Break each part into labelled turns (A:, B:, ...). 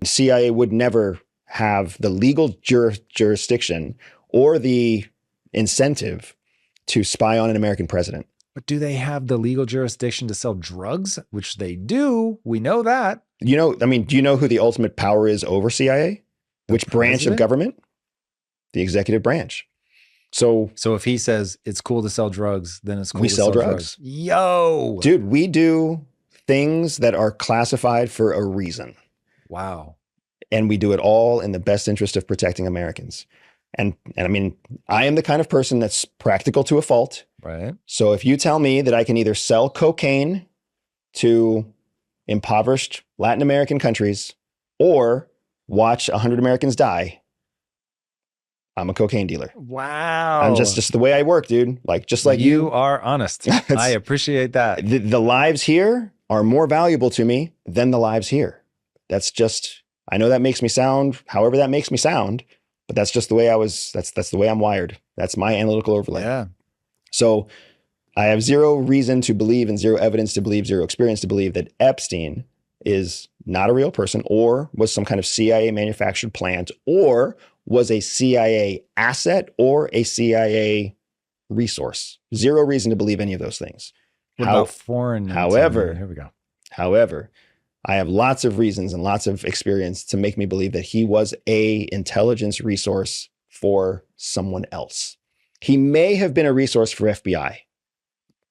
A: CIA would never have the legal jurisdiction or the incentive to spy on an American president.
B: But do they have the legal jurisdiction to sell drugs? Which they do. We know that.
A: Do you know who the ultimate power is over CIA? Which branch of government? The executive branch. So
B: if he says it's cool to sell drugs, then it's cool
A: we
B: to
A: sell drugs.
B: Yo.
A: Dude, we do things that are classified for a reason.
B: Wow.
A: And we do it all in the best interest of protecting Americans. And I mean, I am the kind of person that's practical to a fault.
B: Right.
A: So if you tell me that I can either sell cocaine to impoverished Latin American countries or watch 100 Americans die, I'm a cocaine dealer.
B: Wow.
A: I'm just the way I work, dude. Like, just like
B: you are honest. I appreciate that.
A: The lives here are more valuable to me than the lives here. That's just, I know that makes me sound however that makes me sound, but that's just the way that's the way I'm wired. That's my analytical overlay.
B: Yeah.
A: So I have zero reason to believe and zero evidence to believe, zero experience to believe that Epstein is not a real person or was some kind of CIA manufactured plant or was a CIA asset or a CIA resource. Zero reason to believe any of those things.
B: What about foreign?
A: However,
B: here we go.
A: However, I have lots of reasons and lots of experience to make me believe that he was a intelligence resource for someone else. He may have been a resource for FBI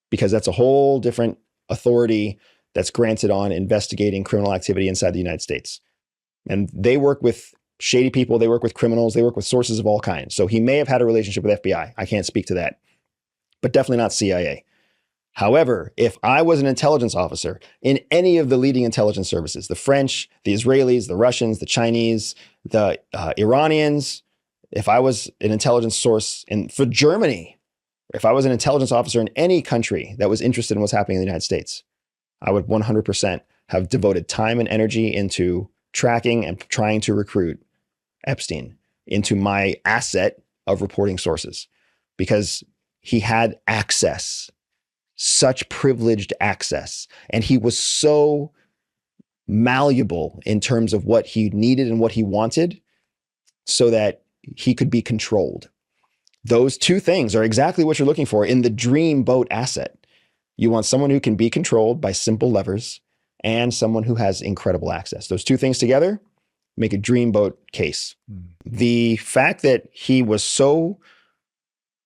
A: because that's a whole different authority that's granted on investigating criminal activity inside the United States. And they work with shady people, they work with criminals, they work with sources of all kinds. So he may have had a relationship with FBI. I can't speak to that, but definitely not CIA. However, if I was an intelligence officer in any of the leading intelligence services, the French, the Israelis, the Russians, the Chinese, the Iranians, if I was an intelligence source for Germany, if I was an intelligence officer in any country that was interested in what's happening in the United States, I would 100% have devoted time and energy into tracking and trying to recruit Epstein into my asset of reporting sources because he had access, such privileged access. And he was so malleable in terms of what he needed and what he wanted so that he could be controlled. Those two things are exactly what you're looking for in the dream boat asset. You want someone who can be controlled by simple levers and someone who has incredible access. Those two things together make a dreamboat case. The fact that he was so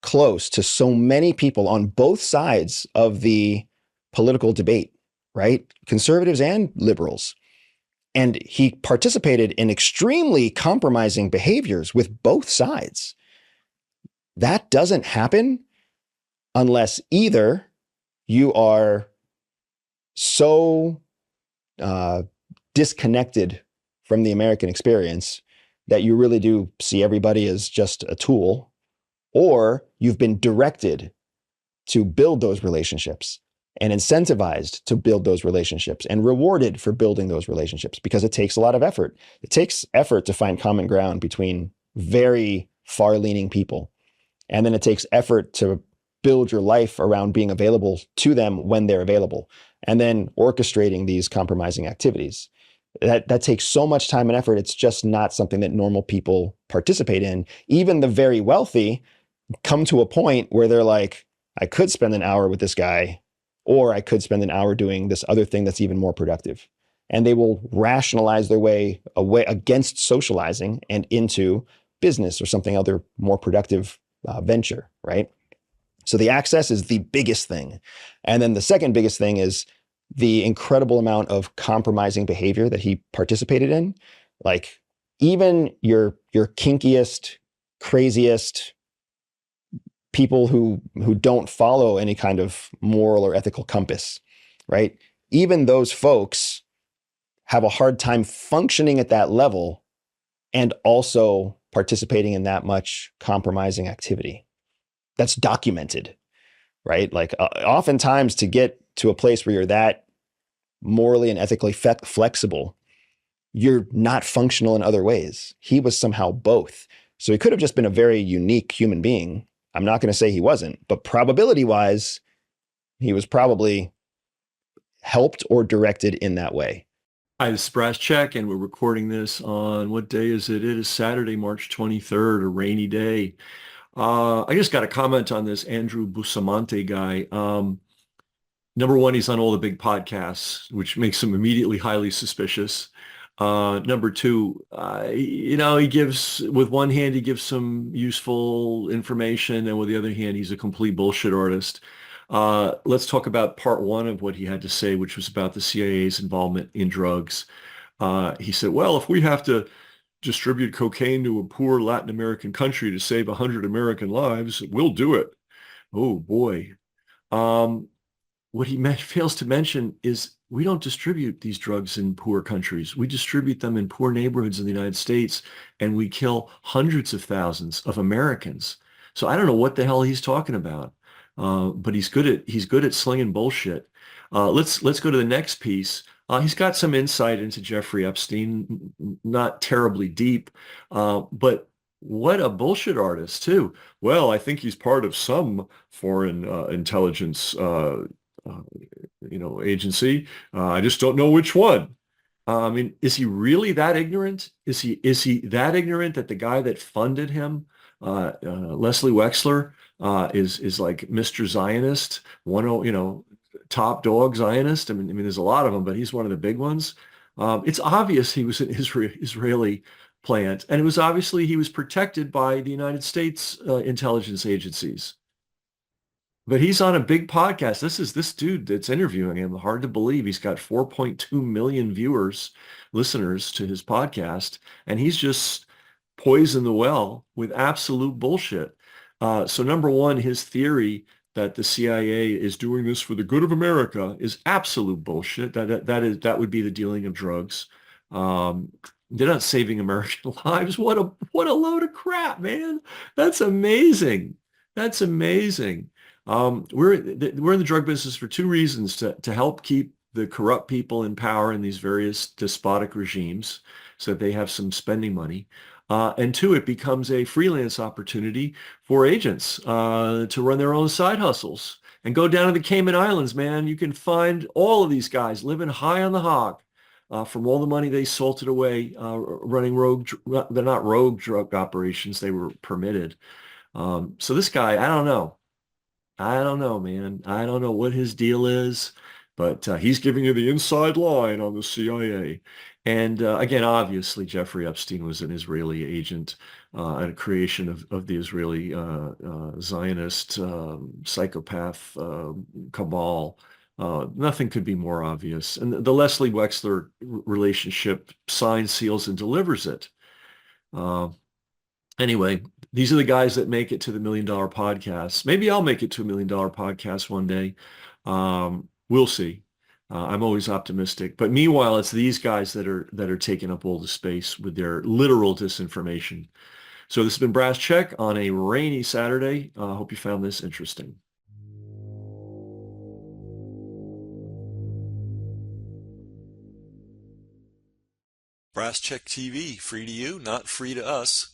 A: close to so many people on both sides of the political debate, right? Conservatives and liberals. And he participated in extremely compromising behaviors with both sides. That doesn't happen unless either you are so disconnected from the American experience that you really do see everybody as just a tool, or you've been directed to build those relationships and incentivized to build those relationships and rewarded for building those relationships because it takes a lot of effort. It takes effort to find common ground between very far-leaning people. And then it takes effort to build your life around being available to them when they're available, and then orchestrating these compromising activities. That takes so much time and effort. It's just not something that normal people participate in. Even the very wealthy come to a point where they're like, I could spend an hour with this guy, or I could spend an hour doing this other thing that's even more productive. And they will rationalize their way away against socializing and into business or something other more productive venture, right? So the access is the biggest thing. And then the second biggest thing is the incredible amount of compromising behavior that he participated in. Like even your kinkiest, craziest people who don't follow any kind of moral or ethical compass, right? Even those folks have a hard time functioning at that level and also participating in that much compromising activity. That's documented, right? Like oftentimes to get to a place where you're that morally and ethically flexible, you're not functional in other ways. He was somehow both. So he could have just been a very unique human being. I'm not going to say he wasn't, but probability-wise, he was probably helped or directed in that way.
C: Hi, this is Brass Check, and we're recording this on what day is it? It is Saturday, March 23rd, a rainy day. I just got a comment on this Andrew Bustamante guy. Number one, he's on all the big podcasts, which makes him immediately highly suspicious. Number two, he gives, with one hand, he gives some useful information, and with the other hand, he's a complete bullshit artist. Let's talk about part one of what he had to say, which was about the CIA's involvement in drugs. He said, well, if we have to distribute cocaine to a poor Latin American country to save 100 American lives, we'll do it. Oh boy. Um, what he fails to mention is we don't distribute these drugs in poor countries. We distribute them in poor neighborhoods in the United States, and we kill hundreds of thousands of Americans. So I don't know what the hell he's talking about, but he's good at slinging bullshit. Let's go to the next piece. He's got some insight into Jeffrey Epstein, not terribly deep, but what a bullshit artist too. Well, I think he's part of some foreign intelligence uh, agency. I just don't know which one. I mean, is he really that ignorant? Is he that ignorant that the guy that funded him, Leslie Wexler, is like Mr. Zionist, top dog Zionist? I mean, there's a lot of them, but he's one of the big ones. It's obvious he was an Israeli plant, and it was obviously he was protected by the United States intelligence agencies. But he's on a big podcast. This dude that's interviewing him. Hard to believe he's got 4.2 million viewers, listeners to his podcast, and he's just poisoned the well with absolute bullshit. So number one, his theory that the CIA is doing this for the good of America is absolute bullshit. That would be the dealing of drugs. Um, they're not saving American lives. What a load of crap, man. That's amazing. That's amazing. We're in the drug business for two reasons: to help keep the corrupt people in power in these various despotic regimes, so that they have some spending money, and two, it becomes a freelance opportunity for agents to run their own side hustles and go down to the Cayman Islands. Man, you can find all of these guys living high on the hog. From all the money they salted away running they're not rogue drug operations, they were permitted. So this guy, I don't know, man. I don't know what his deal is, but he's giving you the inside line on the CIA. And again, obviously, Jeffrey Epstein was an Israeli agent and a creation of the Israeli Zionist psychopath cabal. Nothing could be more obvious. And the Leslie Wexler relationship signs, seals, and delivers it. Uh, Anyway, these are the guys that make it to the $1 million podcast. Maybe I'll make it to $1 million podcast one day. We'll see. I'm always optimistic. But meanwhile, it's these guys that are taking up all the space with their literal disinformation. So this has been Brass Check on a rainy Saturday. I hope you found this interesting.
D: Brass Check TV, free to you, not free to us.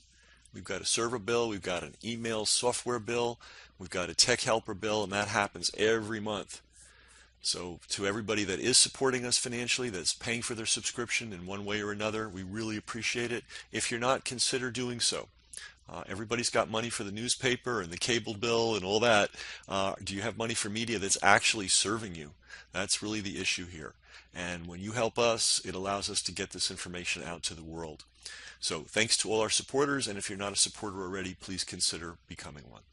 D: We've got a server bill, we've got an email software bill, we've got a tech helper bill, and that happens every month. So to everybody that is supporting us financially, that's paying for their subscription in one way or another, we really appreciate it. If you're not, consider doing so. Everybody's got money for the newspaper and the cable bill and all that. Do you have money for media that's actually serving you? That's really the issue here. And when you help us, it allows us to get this information out to the world. So thanks to all our supporters, and if you're not a supporter already, please consider becoming one.